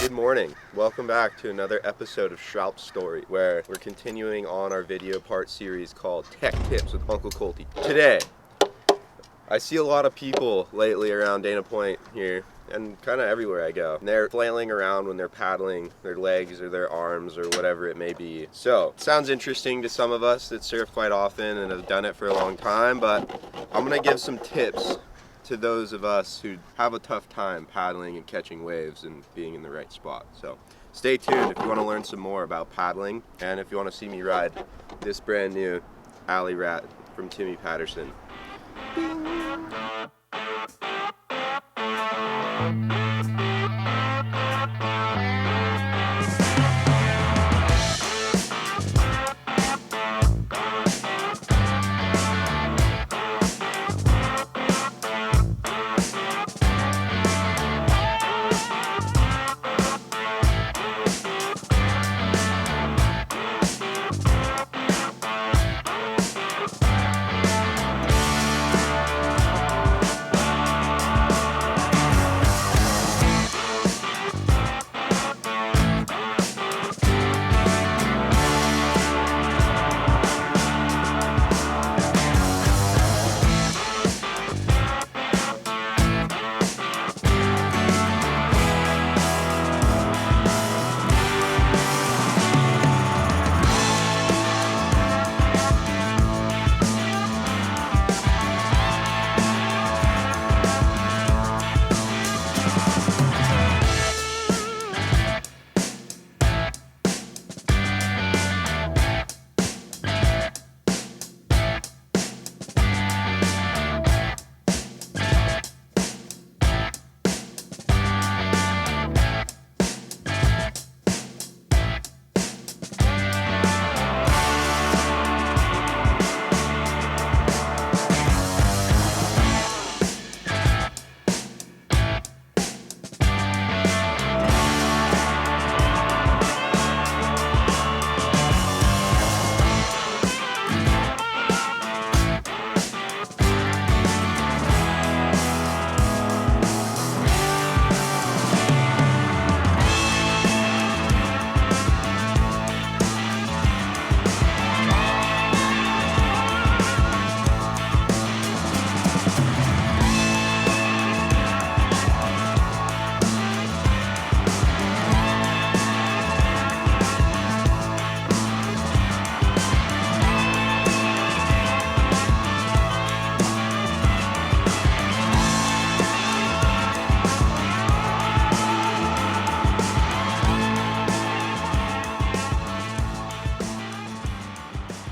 Good morning. Welcome back to another episode of SHRALP Stories, where we're continuing on our video part series called Tech Tips with Uncle Kolty. Today, I see a lot of people lately around Dana Point here, and kind of everywhere I go. And they're flailing around when they're paddling their legs or their arms or whatever it may be. So, it sounds interesting to some of us that surf quite often and have done it for a long time, but I'm gonna give some tips to those of us who have a tough time paddling and catching waves and being in the right spot. So stay tuned if you want to learn some more about paddling, and if you want to see me ride this brand new Alley Rat from Timmy Patterson.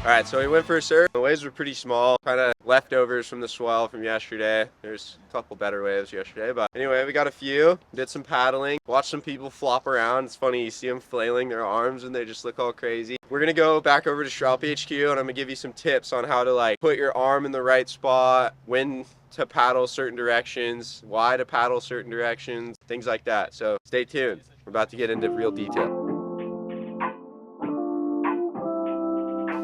Alright, so we went for a surf. The waves were pretty small, kind of leftovers from the swell from yesterday. There's a couple better waves yesterday, but anyway, we got a few. Did some paddling, watched some people flop around. It's funny, you see them flailing their arms and they just look all crazy. We're gonna go back over to SHRALP HQ and I'm gonna give you some tips on how to put your arm in the right spot, when to paddle certain directions, why to paddle certain directions, things like that. So stay tuned. We're about to get into real detail.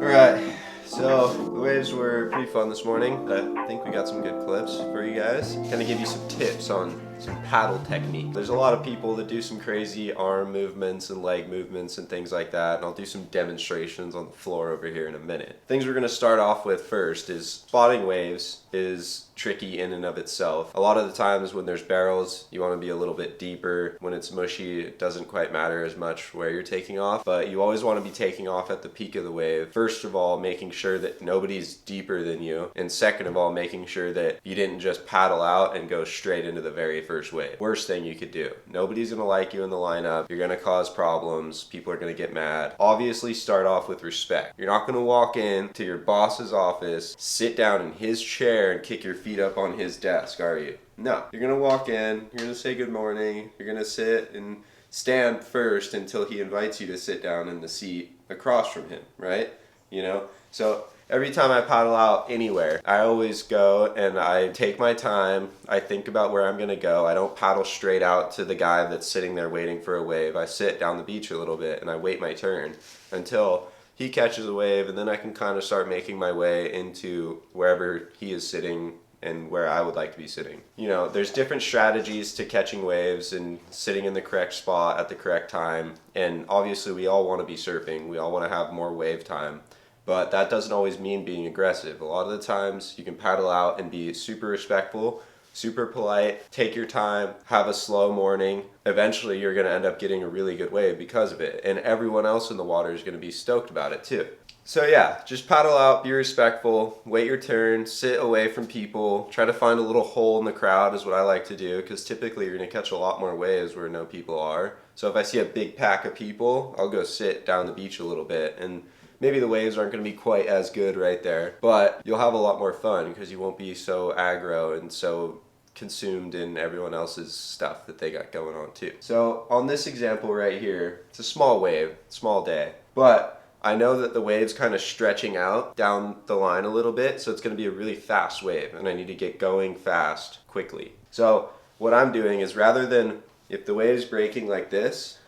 Alright, so the waves were pretty fun this morning. I think we got some good clips for you guys. Gonna give you some tips on some paddle technique. There's a lot of people that do some crazy arm movements and leg movements and things like that, and I'll do some demonstrations on the floor over here in a minute. Things we're gonna start off with first is spotting waves is tricky in and of itself. A lot of the times when there's barrels, you want to be a little bit deeper. When it's mushy, it doesn't quite matter as much where you're taking off, but you always want to be taking off at the peak of the wave. First of all, making sure that nobody's deeper than you, and second of all, making sure that you didn't just paddle out and go straight into the very first wave. Worst thing you could do. Nobody's gonna like you in the lineup. You're gonna cause problems. People are gonna get mad. Obviously, start off with respect. You're not gonna walk in to your boss's office, sit down in his chair and kick your feet up on his desk, are you? No. You're gonna walk in, you're gonna say good morning, you're gonna sit and stand first until he invites you to sit down in the seat across from him, right? You know? So every time I paddle out anywhere, I always go and I take my time. I think about where I'm gonna go. I don't paddle straight out to the guy that's sitting there waiting for a wave. I sit down the beach a little bit and I wait my turn until he catches a wave, and then I can kind of start making my way into wherever he is sitting and where I would like to be sitting. You know, there's different strategies to catching waves and sitting in the correct spot at the correct time. And obviously we all want to be surfing. We all want to have more wave time. But that doesn't always mean being aggressive. A lot of the times you can paddle out and be super respectful, super polite, take your time, have a slow morning. Eventually you're going to end up getting a really good wave because of it. And everyone else in the water is going to be stoked about it too. So yeah, just paddle out, be respectful, wait your turn, sit away from people, try to find a little hole in the crowd is what I like to do, because typically you're going to catch a lot more waves where no people are. So if I see a big pack of people, I'll go sit down the beach a little bit, and maybe the waves aren't going to be quite as good right there, but you'll have a lot more fun because you won't be so aggro and so consumed in everyone else's stuff that they got going on too. So on this example right here, it's a small wave, small day, but I know that the wave's kind of stretching out down the line a little bit, so it's going to be a really fast wave, and I need to get going fast, quickly. So what I'm doing is, rather than, if the wave's breaking like this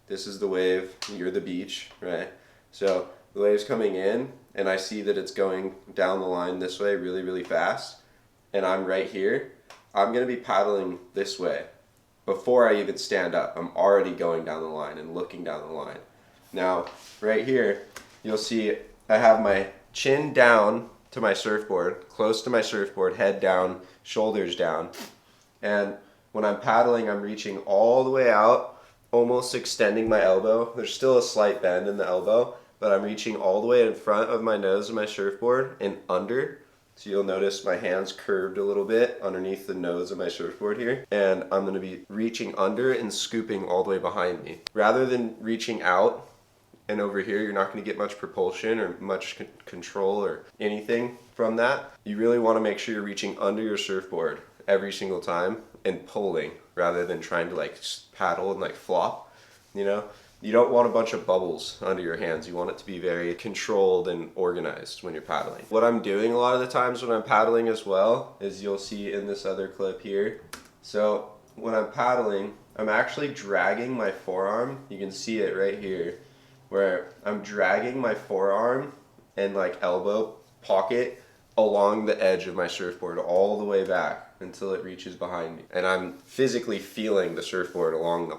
is the wave, you're the beach, right? So the wave's coming in, and I see that it's going down the line this way really, really fast, and I'm right here. I'm going to be paddling this way. Before I even stand up, I'm already going down the line and looking down the line. Now, right here, you'll see I have my chin down to my surfboard, close to my surfboard, head down, shoulders down. And when I'm paddling, I'm reaching all the way out, almost extending my elbow. There's still a slight bend in the elbow, but I'm reaching all the way in front of my nose of my surfboard and under. So you'll notice my hands curved a little bit underneath the nose of my surfboard here. And I'm going to be reaching under and scooping all the way behind me. Rather than reaching out and over here, you're not going to get much propulsion or much control or anything from that. You really want to make sure you're reaching under your surfboard every single time and pulling rather than trying to like paddle and like flop, you know? You don't want a bunch of bubbles under your hands. You want it to be very controlled and organized when you're paddling. What I'm doing a lot of the times when I'm paddling as well is, you'll see in this other clip here. So when I'm paddling, I'm actually dragging my forearm. You can see it right here, where I'm dragging my forearm and like elbow pocket along the edge of my surfboard all the way back until it reaches behind me. And I'm physically feeling the surfboard along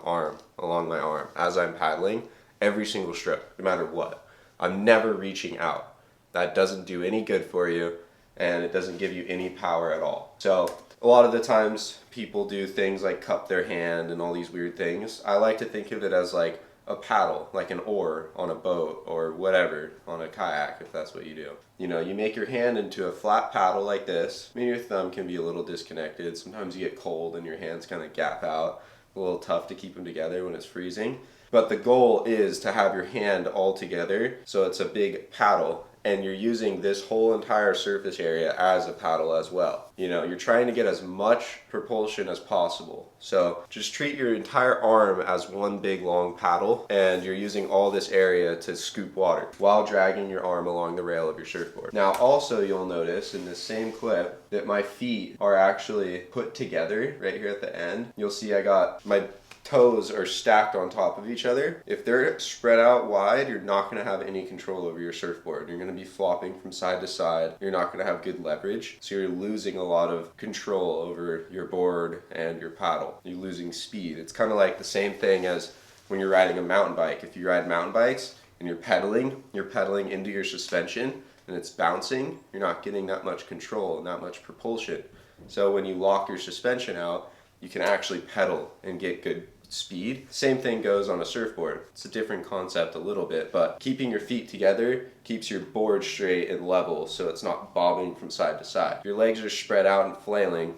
my arm as I'm paddling every single stroke, no matter what. I'm never reaching out. That doesn't do any good for you, and it doesn't give you any power at all. So a lot of the times people do things like cup their hand and all these weird things. I like to think of it as like a paddle, like an oar on a boat or whatever, on a kayak, if that's what you do. You know, you make your hand into a flat paddle like this. Maybe your thumb can be a little disconnected. Sometimes you get cold and your hands kind of gap out. A little tough to keep them together when it's freezing. But the goal is to have your hand all together so it's a big paddle, and you're using this whole entire surface area as a paddle as well. You know, you're trying to get as much propulsion as possible. So just treat your entire arm as one big long paddle, and you're using all this area to scoop water while dragging your arm along the rail of your surfboard. Now also, you'll notice in this same clip that my feet are actually put together right here at the end. You'll see I got my toes are stacked on top of each other. If they're spread out wide, you're not going to have any control over your surfboard. You're going to be flopping from side to side. You're not going to have good leverage. So you're losing a lot of control over your board and your paddle. You're losing speed. It's kind of like the same thing as when you're riding a mountain bike. If you ride mountain bikes and you're pedaling into your suspension and it's bouncing, you're not getting that much control and that much propulsion. So when you lock your suspension out, you can actually pedal and get good speed. Same thing goes on a surfboard. It's a different concept a little bit, but keeping your feet together keeps your board straight and level so it's not bobbing from side to side. Your legs are spread out and flailing,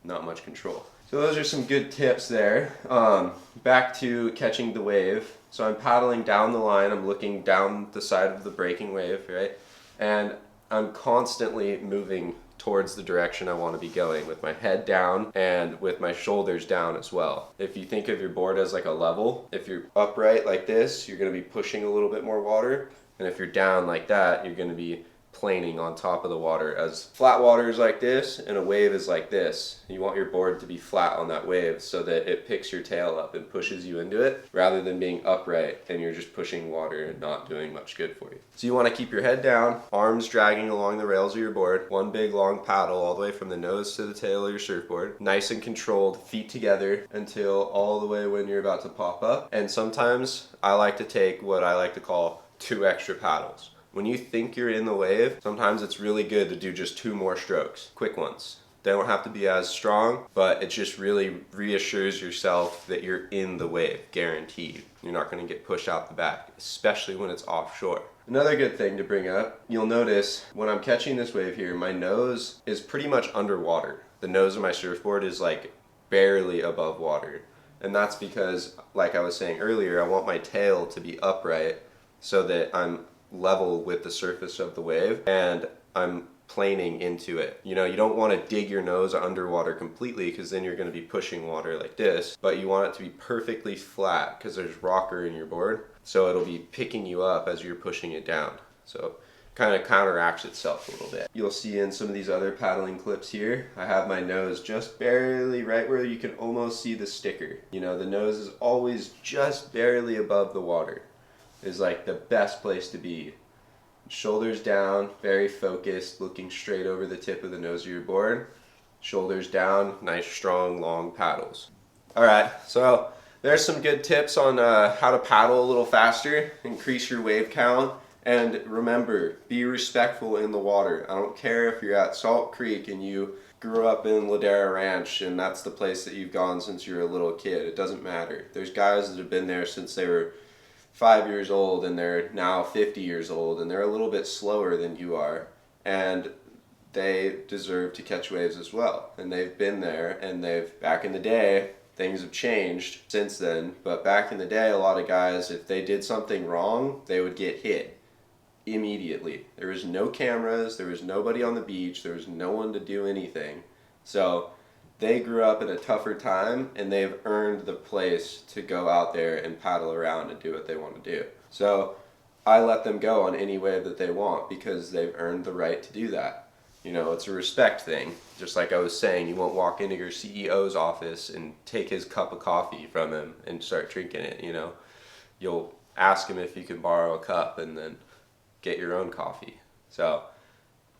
not much control. So those are some good tips there. Back to catching the wave. So I'm paddling down the line, I'm looking down the side of the breaking wave, right? And I'm constantly moving towards the direction I want to be going, with my head down and with my shoulders down as well. If you think of your board as like a level, if you're upright like this, you're going to be pushing a little bit more water, and if you're down like that, you're going to be planing on top of the water. As flat water is like this and a wave is like this, you want your board to be flat on that wave so that it picks your tail up and pushes you into it, rather than being upright and you're just pushing water and not doing much good for you. So you want to keep your head down, arms dragging along the rails of your board, one big long paddle all the way from the nose to the tail of your surfboard, nice and controlled, feet together until all the way when you're about to pop up. And sometimes I like to take what I like to call 2 extra paddles. When you think you're in the wave, sometimes it's really good to do just 2 more strokes, quick ones. They don't have to be as strong, but it just really reassures yourself that you're in the wave, guaranteed. You're not gonna get pushed out the back, especially when it's offshore. Another good thing to bring up, you'll notice when I'm catching this wave here, my nose is pretty much underwater. The nose of my surfboard is like barely above water. And that's because, like I was saying earlier, I want my tail to be upright so that I'm level with the surface of the wave and I'm planing into it. You know, you don't want to dig your nose underwater completely because then you're going to be pushing water like this, but you want it to be perfectly flat because there's rocker in your board, so it'll be picking you up as you're pushing it down. So kind of counteracts itself a little bit. You'll see in some of these other paddling clips here, I have my nose just barely right where you can almost see the sticker. You know, the nose is always just barely above the water. Is like the best place to be. Shoulders down, very focused, looking straight over the tip of the nose of your board. Shoulders down, nice strong long paddles. Alright, so there's some good tips on how to paddle a little faster, increase your wave count, and remember, be respectful in the water. I don't care if you're at Salt Creek and you grew up in Ladera Ranch and that's the place that you've gone since you were a little kid. It doesn't matter. There's guys that have been there since they were 5 years old and they're now 50 years old and they're a little bit slower than you are, and they deserve to catch waves as well. And they've been there, and back in the day, things have changed since then, but back in the day, a lot of guys, if they did something wrong, they would get hit immediately. There was no cameras, there was nobody on the beach, there was no one to do anything. So they grew up in a tougher time and they've earned the place to go out there and paddle around and do what they want to do. So I let them go on any wave that they want because they've earned the right to do that. You know, it's a respect thing. Just like I was saying, you won't walk into your CEO's office and take his cup of coffee from him and start drinking it, you know. You'll ask him if you can borrow a cup and then get your own coffee. So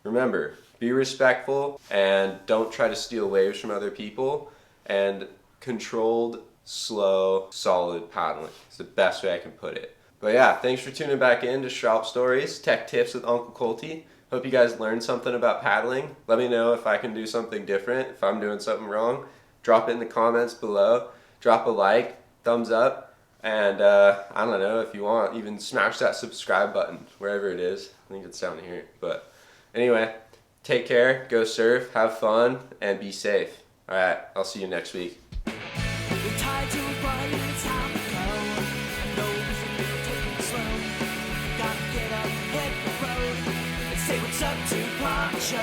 remember, be respectful and don't try to steal waves from other people, and controlled, slow, solid paddling is the best way I can put it. But yeah, thanks for tuning back in to SHRALP Stories, Tech Tips with Uncle Kolty. Hope you guys learned something about paddling. Let me know if I can do something different, if I'm doing something wrong. Drop it in the comments below. Drop a like, thumbs up, and I don't know, if you want, even smash that subscribe button wherever it is. I think it's down here. But anyway, take care, go surf, have fun, and be safe. Alright, I'll see you next week. Say what's up to Poncho.